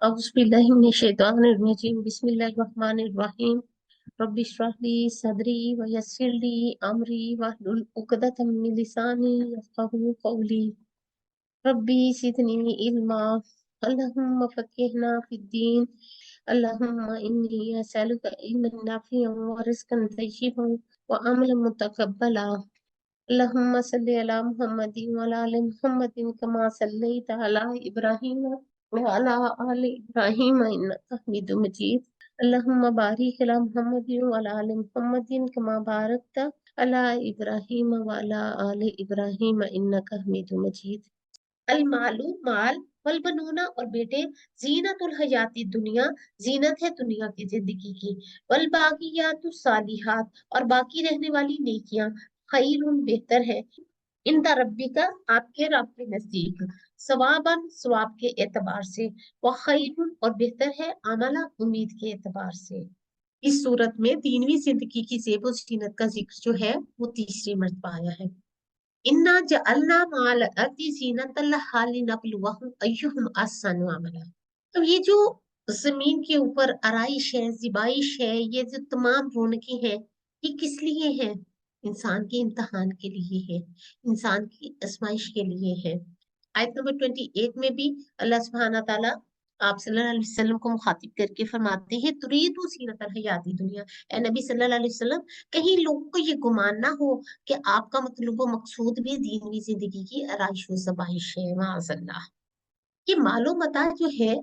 औज़ुबिल्लाहिमिनश्शैतानिर्रजीम बिस्मिल्लाहिर्रहमानिर्रहीम रब्बि इश्रह ली सदरी व यस्सिर ली अमरी वहलुल उक़दतम मिन लिसानी यफ़क़हू क़ौली रब्बी ज़िदनी इल्मा अल्लाहुम्मा फ़क़्हिना फ़िद्दीन अल्लाहुम्मा इन्नी असअलुका इल्मन नाफ़िअन व रिज़्क़न तय्यिबन व अमलन मुतक़ब्बला अल्लाहुम्मा सल्लि अला मुहम्मदिन व अला आलि मुहम्मदिन कमा सल्लैता अला इब्राहीम व अला आलि इब्राहीम इन्नका हमीदुम मजीद अल्लाहुम्मा बारिक अला मुहम्मदिन व अला आलि मुहम्मदिन कमा बारकता अला इब्राहीम व अला आलि इब्राहीम इन्नका हमीदुम मजीद। अल मालू माल वल बनूना और बेटे जीनतुल हयाती दुनिया जीनत है दुनिया की जिंदगी की। वल बाकियातु सालिहात और बाकी रहने वाली नेकियां खैरुन बेहतर है इंदा रब्बी का आपके रब के नजदीक सवाबन सवाब के एतबार से व खैरुन और बेहतर है अमला उम्मीद के एतबार से। इस सूरत में दीनवी जिंदगी की ज़ेब व जीनत का जिक्र जो है वो तीसरी मर्तबा आया है। इन्ना जअलना माल अर्दी ज़ीनतल लिनब्लुवहुम अय्युहुम अहसनु अमला। तो ये जो जमीन के ऊपर आराइश है, ज़िबाइश है, ये जो तमाम रौनकें हैं, ये किस लिए है? इंसान के इम्तिहान के लिए है, इंसान की आजमाइश के लिए है। आयत नंबर 28 में भी अल्लाह सुब्हाना ताला आप सल्लल्लाहु अलैहि वसल्लम को मुखातिब करके फरमाते हैं तुरीदु ज़ीनतल हयाती दुनिया। ए नबी सल्लल्लाहु अलैहि वसल्लम, कहीं लोगों को ये गुमान ना हो कि आपका मतलब वो मकसूद भी दीनवी जिंदगी की आराइश व ज़बाइश है। माअज़ल्लाह, ये मालो मता जो है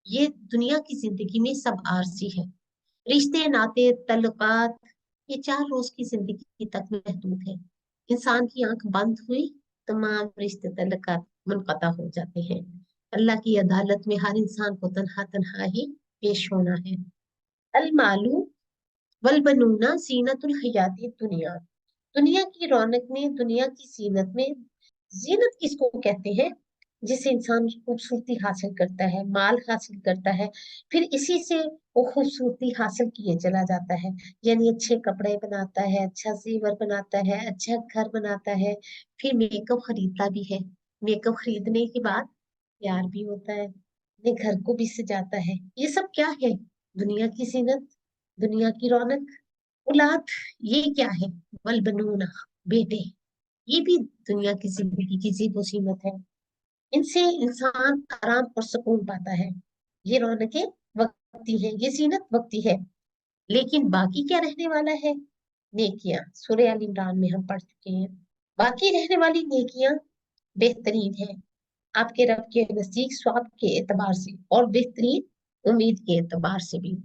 ये दुनिया की जिंदगी में सब आरजी है। रिश्ते नाते तल्लुकात ये 4 रोज की जिंदगी तक महदूद है। इंसान की आंख बंद हुई तमाम रिश्ते तल्लुकात मुनक़ता हो जाते हैं। अल्लाह की अदालत में हर इंसान को तन्हा तन्हा ही पेश होना है। अल मालू वल बनूना जीनतुल हयाती दुनिया, दुनिया की रौनक में, दुनिया की जीनत में। जीनत किसको कहते हैं? जिससे इंसान खूबसूरती हासिल करता है, माल हासिल करता है, फिर इसी से वो खूबसूरती हासिल किए चला जाता है। यानी अच्छे कपड़े बनाता है, अच्छा जेवर बनाता है, अच्छा घर बनाता है, फिर मेकअप खरीदता भी है। मेकअप खरीदने के बाद प्यार भी होता है, अपने घर को भी सजाता है। ये सब क्या है? दुनिया की जीनत, दुनिया की रौनक। औलाद ये क्या है? वल बनूना बेटे, ये भी दुनिया की जिंदगी की जीबो जीनत है। इनसे इंसान आराम और सुकून पाता है। ये रौनकें वक्ती है, ये जीनत वक्ती है, लेकिन बाकी क्या रहने वाला है? नेकियां। सूरह आल इमरान में हम पढ़ चुके हैं। बाकी रहने वाली नेकियां बेहतरीन है आपके रब के नजदीक स्वाब के एतबार से और बेहतरीन उम्मीद के एतबार से भी।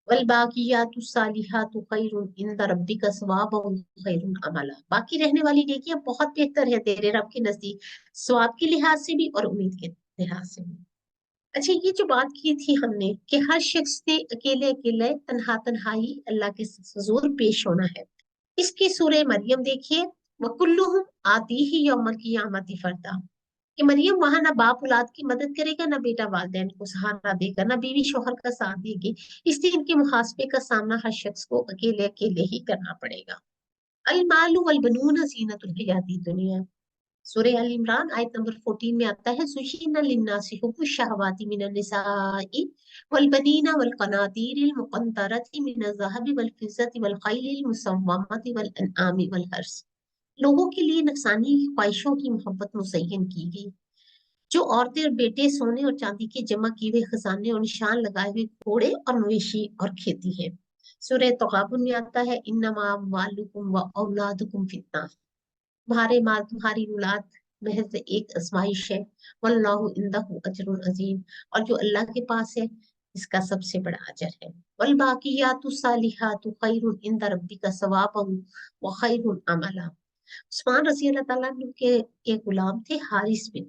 वल बाकियातु सालिहातु खैरुन इंदा रब्बिका सवाबन व खैरुन अमला। बाकी रहने वाली नेकियां बहुत बेहतर है तेरे रब के नजदीक, सवाब के लिहाज से भी और उम्मीद के लिहाज से भी। अच्छा, ये जो बात की थी हमने कि हर शख्स ने अकेले अकेले तन्हा तन्हाई अल्लाह के हुजूर पेश होना है। इसकी सूरह मरियम देखिए, वकुल्लुहुम आतीही यौमल क़ियामति फरदा, कि मरियम वहां ना बाप औलाद की मदद करेगा, ना बेटा वालिदैन को सहारा देगा, ना बीवी शोहर का साथ देगी। इसलिए इनके मुहासबे का सामना हर शख्स को अकेले अकेले ही करना पड़ेगा। अल मालू वल बनूना ज़ीनतुल हयाती दुनिया। सूरह अल इमरान आयत नंबर 14 में आता है ज़ुय्यिना लिन्नासि हुब्बुश शहवाति मिनन निसाइ वल बनीना वल क़नातीरिल मुक़न्तरति मिनज़ ज़हबि वल फ़िज़्ज़ति वल ख़ैलिल मुसव्वमति वल अनआमि वल हर्स। लोगों के लिए नुकसानी ख्वाहिशों की मोहब्बत मुज़य्यन की गई, जो औरतें और बेटे, सोने और चांदी के जमा किए हुए खजाने और निशान लगाए हुए घोड़े और मवेशी और खेती है। सूरह तगाबुन में आता है इन्नमा अम्वालुकुम व औलादुकुम फितना, तुम्हारे माल तुम्हारी औलाद महज एक आजमाइश है। वल्लाहु इंदहु अजरुन अजीम, और जो अल्लाह के पास है इसका सबसे बड़ा अजर है। वल बाकियातु सालिहातु खैरुन इंदा रब्बिका सवाबन व खैरुन अमला। उस्मान रजी अल्लाह ताला अन्हु के एक गुलाम थे हारिस बिन,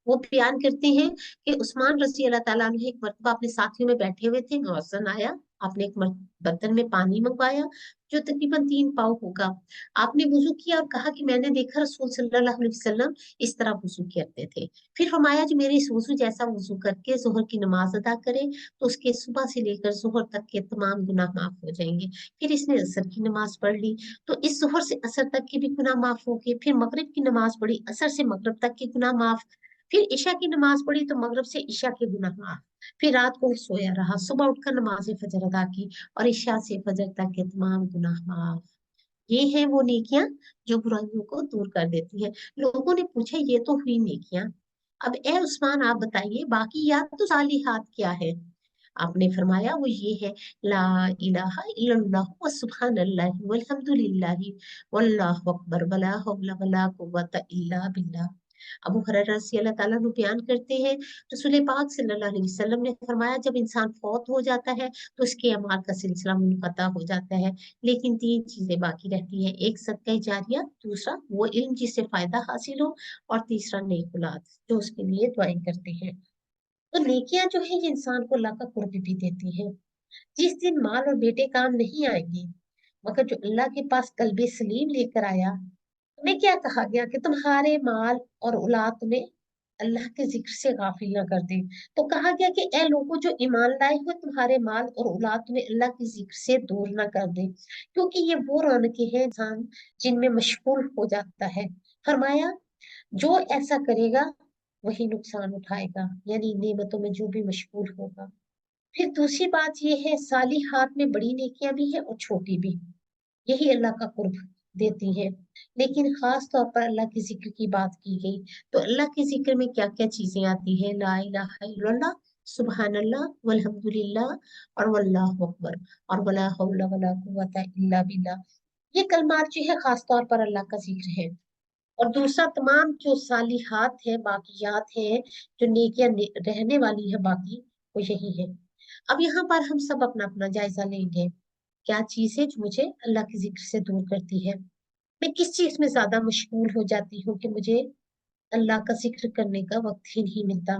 वो बयान करते हैं कि उस्मान रजी अल्लाह ताला अन्हु एक मर्तबा अपने साथियों में बैठे हुए थे, मौसम आया, आपने एक बर्तन में पानी मंगवाया जो तकरीबन 3 पाव होगा। आपने वुजू किया और कहा कि मैंने देखा रसूल सल्लल्लाहु अलैहि वसल्लम इस तरह वुजू करते थे। फिर फरमाया जो मेरे इस वुजू जैसा वुजू करके जोहर की नमाज अदा करे तो उसके सुबह से लेकर जोहर तक के तमाम गुनाह माफ हो जाएंगे। फिर इसने असर की नमाज पढ़ ली तो इस जोहर से असर तक के भी गुनाह माफ हो गए। फिर मगरिब की नमाज पढ़ी, असर से मगरिब तक के गुनाह माफ। फिर ईशा की नमाज पढ़ी तो मगरिब से ईशा के गुनाह माफ। फिर रात को सोया रहा, सुबह उठकर नमाज फजर अदा की और इशा से फजर तक के तमाम गुनाह माफ। ये है वो नेकियां जो बुराइयों को दूर कर देती है। लोगों ने पूछा ये तो हुई नेकियां, अब ए उस्मान आप बताइए बाकी या तो सालिहात क्या है? आपने फरमाया वो ये है, ला इलाहा इल्लल्लाह व सुब्हानल्लाहि वल्हम्दुलिल्लाहि वल्लाहु अकबर वला हौला वला कुव्वता इल्ला बिल्लाह। अबू हुरैरा रज़ी अल्लाह ताला अन्हु बयान करते हैं, रसूल पाक सल्लल्लाहु अलैहि वसल्लम ने फरमाया जब इंसान फौत हो जाता है तो उसके अमाल का सिलसिला मुनक़ता हो जाता है, लेकिन तीन चीजें बाकी रहती हैं, एक सदका जारिया, दूसरा वो इल्म जिससे फायदा हासिल हो, और तीसरा नेक औलाद जो उसके लिए दुआएं करते हैं। तो नेकियां जो है ये इंसान को अल्लाह का कुर्ब भी देती है। जिस दिन माल और बेटे काम नहीं आएंगे, मगर जो अल्लाह के पास कल्बे सलीम लेकर आया, तुम्हें क्या कहा गया कि तुम्हारे माल और औलाद तुम्हें अल्लाह के जिक्र से गाफिल न कर दे। तो कहा गया कि ए लोगों जो ईमान लाए हुए, तुम्हारे माल और औलाद तुम्हें अल्लाह के जिक्र से दूर न कर दे, क्योंकि ये वो रौनकें हैं इंसान जिनमें मशगूल हो जाता है। फरमाया जो ऐसा करेगा वही नुकसान उठाएगा, यानी नेमतों में जो भी मशगूल होगा। फिर दूसरी बात यह है, सालिहात में बड़ी नेकियां भी है और छोटी भी, यही अल्लाह का कुर्ब देती है। लेकिन खास तौर पर अल्लाह के जिक्र की बात की गई, तो अल्लाह के जिक्र में क्या क्या चीजें आती है? ला इलाहा इल्लल्लाह, सुबहान अल्लाह, वल्हम्दुलिल्लाह, और वल्लाहु अकबर, और वला हौला वला कुव्वता इल्ला बिल्लाह। ये कलमात जो है खास तौर पर अल्लाह का जिक्र है। और दूसरा तमाम जो सालिहात है, बाकियात है, जो नेकियां रहने वाली है बाकी, वो यही है। अब यहाँ पर हम सब अपना अपना जायजा लेंगे, क्या चीज है जो मुझे अल्लाह के जिक्र से दूर करती है? मैं किस चीज में ज्यादा मशगूल हो जाती हूँ कि मुझे अल्लाह का जिक्र करने का वक्त ही नहीं मिलता?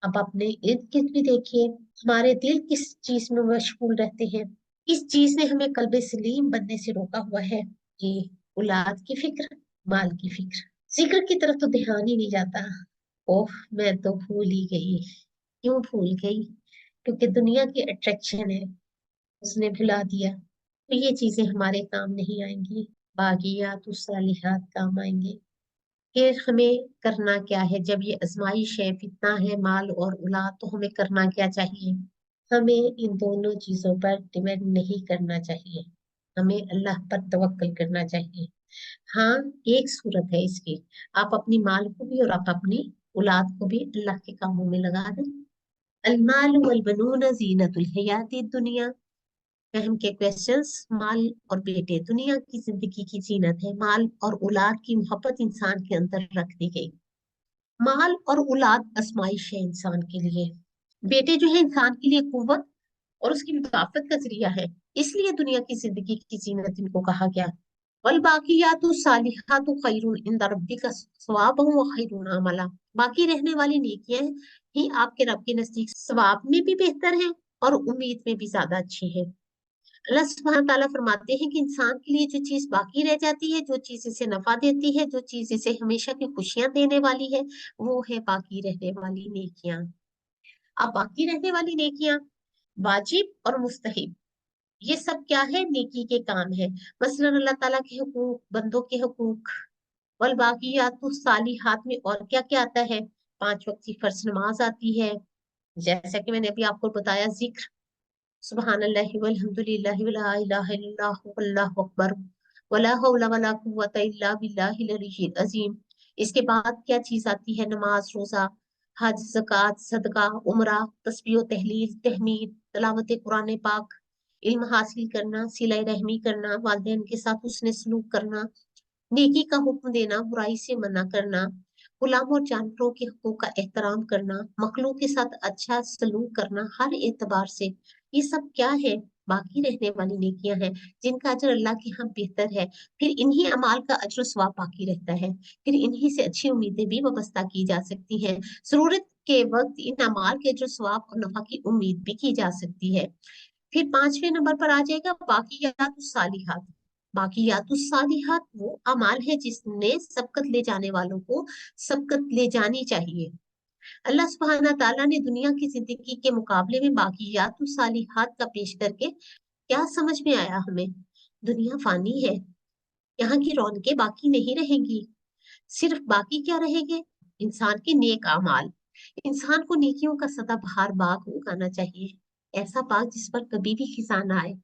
अब अपने इर्द गिर्द भी देखिए, हमारे दिल किस चीज में मशगूल रहते हैं, किस चीज ने हमें कल्बे सलीम बनने से रोका हुआ है? ये औलाद की फिक्र, माल की फिक्र, जिक्र की तरफ तो ध्यान ही नहीं जाता। ओह मैं तो भूल ही गई। क्यों भूल गई? क्योंकि दुनिया की अट्रैक्शन है, उसने भुला दिया। तो ये चीजें हमारे काम नहीं आएंगी, बागियात सालिहात काम आएंगे। फिर हमें करना क्या है जब ये आजमाइश है, फितना है, माल और औलाद, तो हमें करना क्या चाहिए? हमें इन दोनों चीजों पर डिपेंड नहीं करना चाहिए, हमें अल्लाह पर तवक्कल करना चाहिए। हाँ, एक सूरत है इसकी, आप अपनी माल को भी और आप अपनी औलाद को भी अल्लाह के कामों में लगा दें। अलमाल वल बनून जीनतुल हयाती दुनिया। फहम के क्वेश्चंस, माल और बेटे दुनिया की जिंदगी की जीनत है। माल और औलाद की मोहब्बत इंसान के अंदर रख दी गई। माल और औलाद आजमाइश है इंसान के लिए। बेटे जो है इंसान के लिए कुव्वत और उसकी मुदाफत का जरिया है, इसलिए दुनिया की जिंदगी की जीनत इनको कहा गया। वल बाकियातु सालिहातु खैरुन इंदा रब्बिका सवाबन व खैरुन अमला। बाकी रहने वाली नेकियां ही आपके रब के नजदीक सवाब में भी बेहतर हैं और उम्मीद में भी ज्यादा अच्छी है। अल्लाह सुब्हान ताला फरमाते हैं कि इंसान के लिए जो चीज बाकी रह जाती है, जो चीज इसे नफा देती है, जो चीज इसे हमेशा की खुशियां देने वाली है, वो है बाकी रहने वाली नेकियां। अब बाकी रहने वाली नेकियां वाजिब और मुस्तहिब, ये सब क्या है? नेकी के काम है। मसलन अल्लाह ताला के हुकूक, बंदों के हुकूक। वल बाकियातु सालिहात में और क्या क्या आता है? 5 वक्त की फर्ज नमाज आती है, जैसा कि मैंने अभी आपको बताया, जिक्र, सुबहान अल्लाहि वल्हम्दुलिल्लाहि वला इलाहा इल्लल्लाहु वल्लाहु अकबर वला हौला वला कुव्वता इल्ला बिल्लाहिल अलिय्यिल अज़ीम। इसके बाद क्या चीज आती है? नमाज, रोजा, हज, ज़कात, सदका, उम्रा, तस्बीह, तहलील, तहमीद, तिलावत कुरान पाक, इल्म हासिल करना, सिला रहमी करना, वालिदैन के साथ हुस्न सलूक करना, नेकी का हुक्म देना, बुराई से मना करना, गुलाम और जानवरों के हकूक का एहतराम करना, मखलूक के साथ अच्छा सलूक करना, हर एतबार से ये सब क्या है? बाकी रहने वाली नेकियां हैं, जिनका अजर अल्लाह के यहाँ बेहतर है। फिर इन्हीं अमाल का अजर स्वाब बाकी रहता है, फिर इन्हीं से अच्छी उम्मीदें भी वाबस्ता की जा सकती हैं। जरूरत के वक्त इन अमाल के अजर स्वाब और नफा की उम्मीद भी की जा सकती है। फिर 5वें नंबर पर आ जाएगा बाकियात सालिहात। बाकियात सालिहात वो अमाल है जिसने सबकत ले जाने वालों को सबकत ले जानी चाहिए। अल्लाह सुब्हाना ताला ने दुनिया की जिंदगी के मुकाबले में बाकियात सालिहात का पेश करके क्या समझ में आया हमें? दुनिया फानी है, यहाँ की रौनकें बाकी नहीं रहेंगी। सिर्फ बाकी क्या रहेंगे? इंसान के नेक अमाल। انسان کو نیکیوں کا سدا بہار باغ اگانا چاہیے، ایسا باغ جس پر کبھی بھی خزاں نہ آئے۔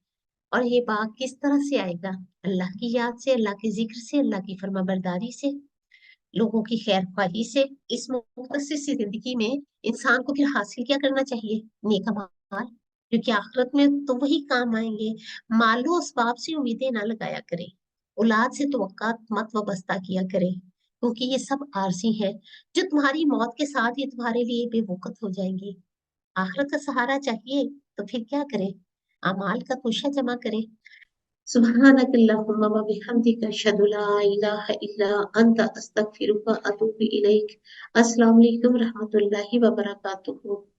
اور یہ باغ کس طرح سے آئے گا؟ اللہ کی یاد سے، اللہ کے ذکر سے، اللہ کی فرما برداری سے، لوگوں کی خیر خواہی سے۔ اس مختصر سی زندگی میں انسان کو پھر حاصل کیا کرنا چاہیے؟ نیک اعمال، کیونکہ آخرت میں تو وہی کام آئیں گے۔ مال و اسباب سے امیدیں نہ لگایا کرے، اولاد سے توقعات مت وابستہ کیا کرے، کیونکہ یہ سب عارضی ہے، جو تمہاری موت کے ساتھ یہ تمہارے لیے بے وقت ہو جائیں گی۔ آخرت کا سہارا چاہیے تو پھر کیا کرے؟ اعمال کا توشہ جمع کرے۔ سبحانك اللهم وبحمدك اشهد لا اله الا انت استغفرك واتوب اليك۔ السلام علیکم رحمۃ اللہ وبرکاتہ۔